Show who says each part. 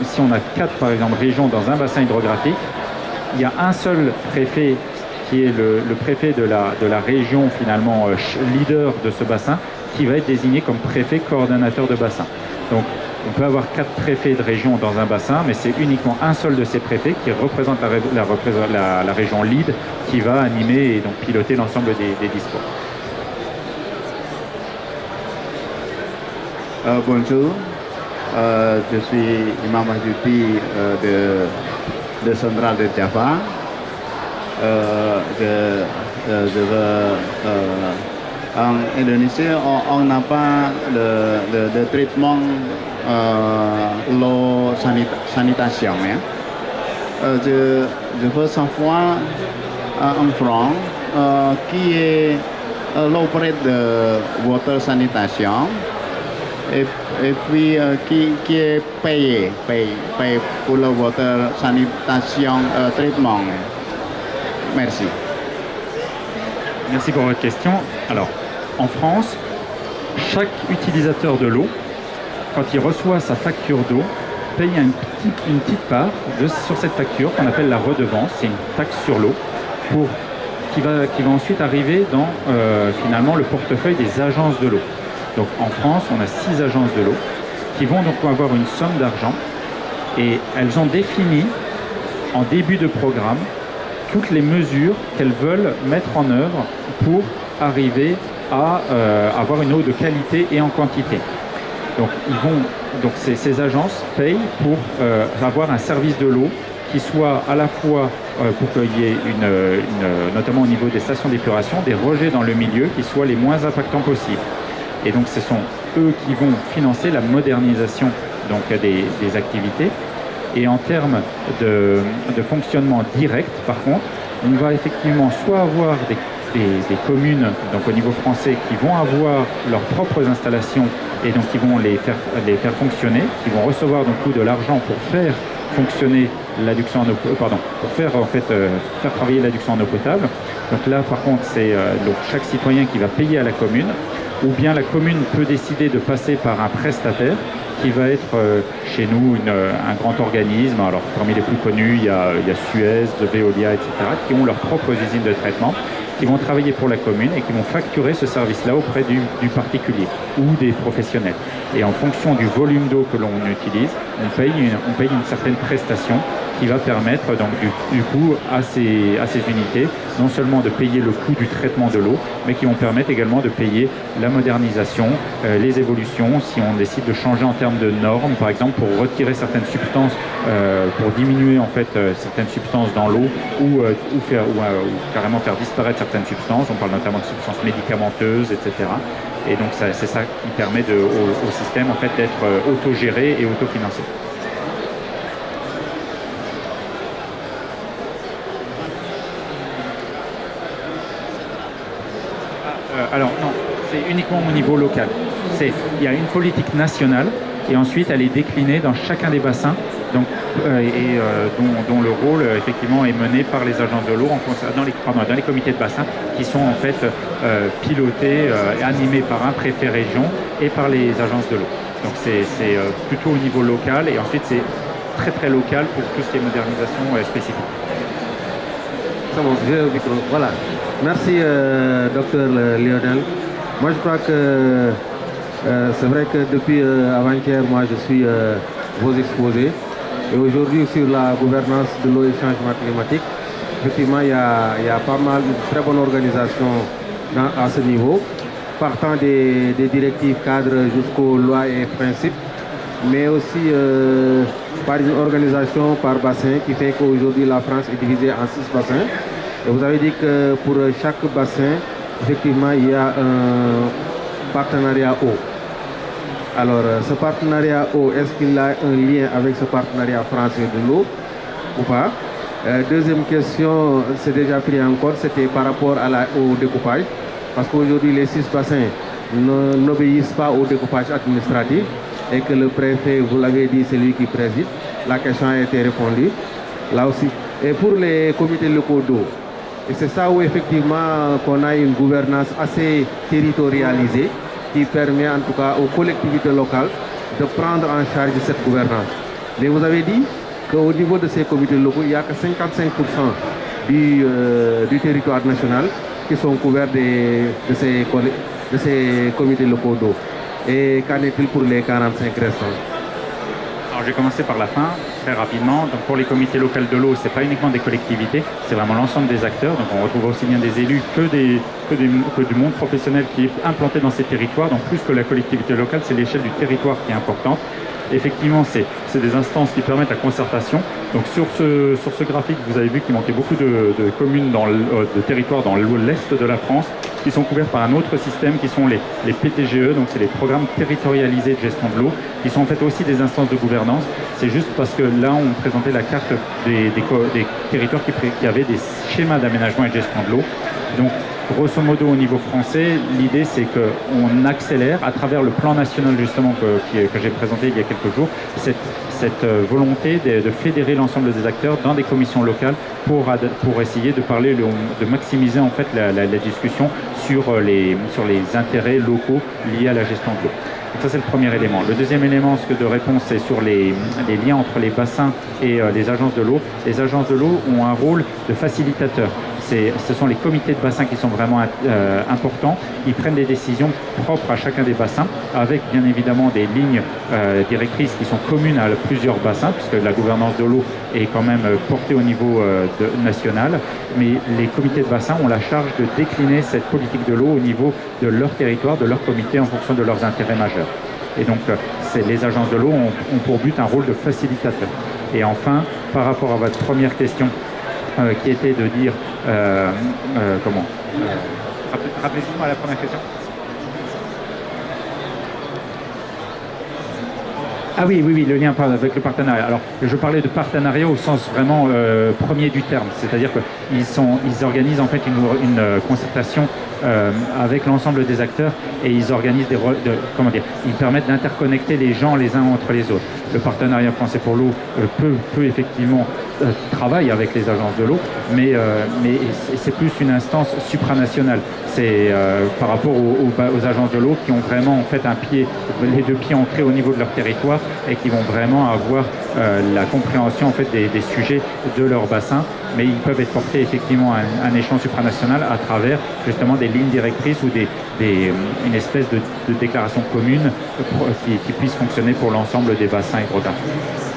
Speaker 1: si on a 4 par exemple régions dans un bassin hydrographique, il y a un seul préfet qui est le préfet de la région finalement leader de ce bassin, qui va être désigné comme préfet coordonnateur de bassin. Donc on peut avoir 4 préfets de région dans un bassin, mais c'est uniquement un seul de ces préfets qui représente la région lead, qui va animer et donc piloter l'ensemble des discours.
Speaker 2: Bonjour, je suis Imam Mahjuti de Centrale de Java. En Indonésie, on n'a pas de traitement l'eau sanitation. Je veux savoir en France qui est l'auprès de water sanitation et puis qui est payé pour le water sanitation traitement. Merci.
Speaker 1: Merci pour votre question. Alors, en France, chaque utilisateur de l'eau, quand il reçoit sa facture d'eau, paye une petite part sur cette facture qu'on appelle la redevance. C'est une taxe sur l'eau qui va ensuite arriver dans finalement le portefeuille des agences de l'eau. Donc en France, on a 6 agences de l'eau qui vont donc avoir une somme d'argent et elles ont défini en début de programme toutes les mesures qu'elles veulent mettre en œuvre pour arriver à avoir une eau de qualité et en quantité. Donc ces agences payent pour avoir un service de l'eau qui soit à la fois pour qu'il y ait notamment au niveau des stations d'épuration, des rejets dans le milieu qui soient les moins impactants possibles. Et donc ce sont eux qui vont financer la modernisation donc, des activités. Et en termes de fonctionnement direct, par contre, on va effectivement soit avoir des communes, donc au niveau français, qui vont avoir leurs propres installations et donc qui vont les faire fonctionner, qui vont recevoir donc de l'argent pour faire fonctionner l'adduction en eau, pour faire travailler l'adduction en eau potable. Donc là, par contre, c'est donc chaque citoyen qui va payer à la commune, ou bien la commune peut décider de passer par un prestataire qui va être chez nous un grand organisme. Alors parmi les plus connus, il y a Suez, Veolia, etc., qui ont leurs propres usines de traitement, qui vont travailler pour la commune et qui vont facturer ce service-là auprès du particulier ou des professionnels. Et en fonction du volume d'eau que l'on utilise, on paye une certaine prestation qui va permettre donc du coup à ces unités non seulement de payer le coût du traitement de l'eau, mais qui vont permettre également de payer la modernisation, les évolutions, si on décide de changer en termes de normes, par exemple pour retirer certaines substances, pour diminuer en fait certaines substances dans l'eau ou carrément faire disparaître certaines substances. On parle notamment de substances médicamenteuses, etc. Et donc c'est ça qui permet au système en fait d'être autogéré et autofinancé. Alors non, c'est uniquement au niveau local. Il y a une politique nationale et ensuite elle est déclinée dans chacun des bassins, donc, dont le rôle effectivement est mené par les agences de l'eau dans les comités de bassin qui sont en fait pilotés, animés par un préfet région et par les agences de l'eau. Donc c'est plutôt au niveau local et ensuite c'est très très local pour tout ce qui est modernisation spécifique.
Speaker 3: C'est bon, j'ai le micro. Voilà. Merci, docteur Lionel. Moi, je crois que c'est vrai que depuis avant-hier, moi, je suis vos exposés. Et aujourd'hui, sur la gouvernance de l'eau et changement climatique, effectivement, il y a pas mal, une très bonne organisation à ce niveau, partant des directives cadres jusqu'aux lois et principes, mais aussi par une organisation par bassin qui fait qu'aujourd'hui, la France est divisée en 6 bassins. Et vous avez dit que pour chaque bassin, effectivement, il y a un partenariat eau. Alors, ce partenariat eau, est-ce qu'il a un lien avec ce partenariat français de l'eau ou pas? Deuxième question, c'est déjà pris en compte, c'était par rapport au découpage. Parce qu'aujourd'hui, les 6 bassins n'obéissent pas au découpage administratif et que le préfet, vous l'avez dit, c'est lui qui préside. La question a été répondue. Là aussi. Et pour les comités locaux d'eau, et c'est ça où effectivement qu'on a une gouvernance assez territorialisée qui permet en tout cas aux collectivités locales de prendre en charge cette gouvernance. Mais vous avez dit qu'au niveau de ces comités locaux, il n'y a que 55% du territoire national qui sont couverts de ces comités locaux d'eau. Et qu'en est-il pour les 45 restants?
Speaker 1: Alors je vais commencer par la fin, très rapidement. Donc pour les comités locaux de l'eau, ce n'est pas uniquement des collectivités, c'est vraiment l'ensemble des acteurs. Donc on retrouve aussi bien des élus que du monde professionnel qui est implanté dans ces territoires. Donc plus que la collectivité locale, c'est l'échelle du territoire qui est importante. Effectivement, c'est des instances qui permettent la concertation. Donc sur ce graphique, vous avez vu qu'il manquait beaucoup de communes, de territoires dans l'est de la France, qui sont couverts par un autre système, qui sont les PTGE, donc c'est les programmes territorialisés de gestion de l'eau, qui sont en fait aussi des instances de gouvernance. C'est juste parce que là, on présentait la carte des territoires qui avaient des schémas d'aménagement et de gestion de l'eau. Donc, grosso modo, au niveau français, l'idée c'est qu'on accélère à travers le plan national justement que j'ai présenté il y a quelques jours, cette volonté de fédérer l'ensemble des acteurs dans des commissions locales pour essayer de parler, de maximiser en fait la discussion sur les intérêts locaux liés à la gestion de l'eau. Donc ça c'est le premier élément. Le deuxième élément de réponse, c'est sur les liens entre les bassins et les agences de l'eau. Les agences de l'eau ont un rôle de facilitateur. Ce sont les comités de bassin qui sont vraiment importants. Ils prennent des décisions propres à chacun des bassins, avec bien évidemment des lignes directrices qui sont communes à plusieurs bassins, puisque la gouvernance de l'eau est quand même portée au niveau national. Mais les comités de bassin ont la charge de décliner cette politique de l'eau au niveau de leur territoire, de leur comité, en fonction de leurs intérêts majeurs. Et donc, les agences de l'eau ont pour but un rôle de facilitateur. Et enfin, par rapport à votre première question, qui était de dire rappelez-moi la première question. Ah oui, le lien avec le partenariat. Alors, je parlais de partenariat au sens vraiment premier du terme, c'est-à-dire qu'ils organisent en fait une concertation avec l'ensemble des acteurs et ils organisent ils permettent d'interconnecter les gens les uns entre les autres. Le partenariat français pour l'eau peut effectivement travaille avec les agences de l'eau, mais c'est plus une instance supranationale. C'est par rapport aux agences de l'eau qui ont vraiment en fait les deux pieds ancrés au niveau de leur territoire et qui vont vraiment avoir la compréhension en fait des sujets de leur bassin, mais ils peuvent être portés effectivement à un échelon supranational à travers justement des lignes directrices ou une espèce de déclaration commune qui puisse fonctionner pour l'ensemble des bassins hydrographiques.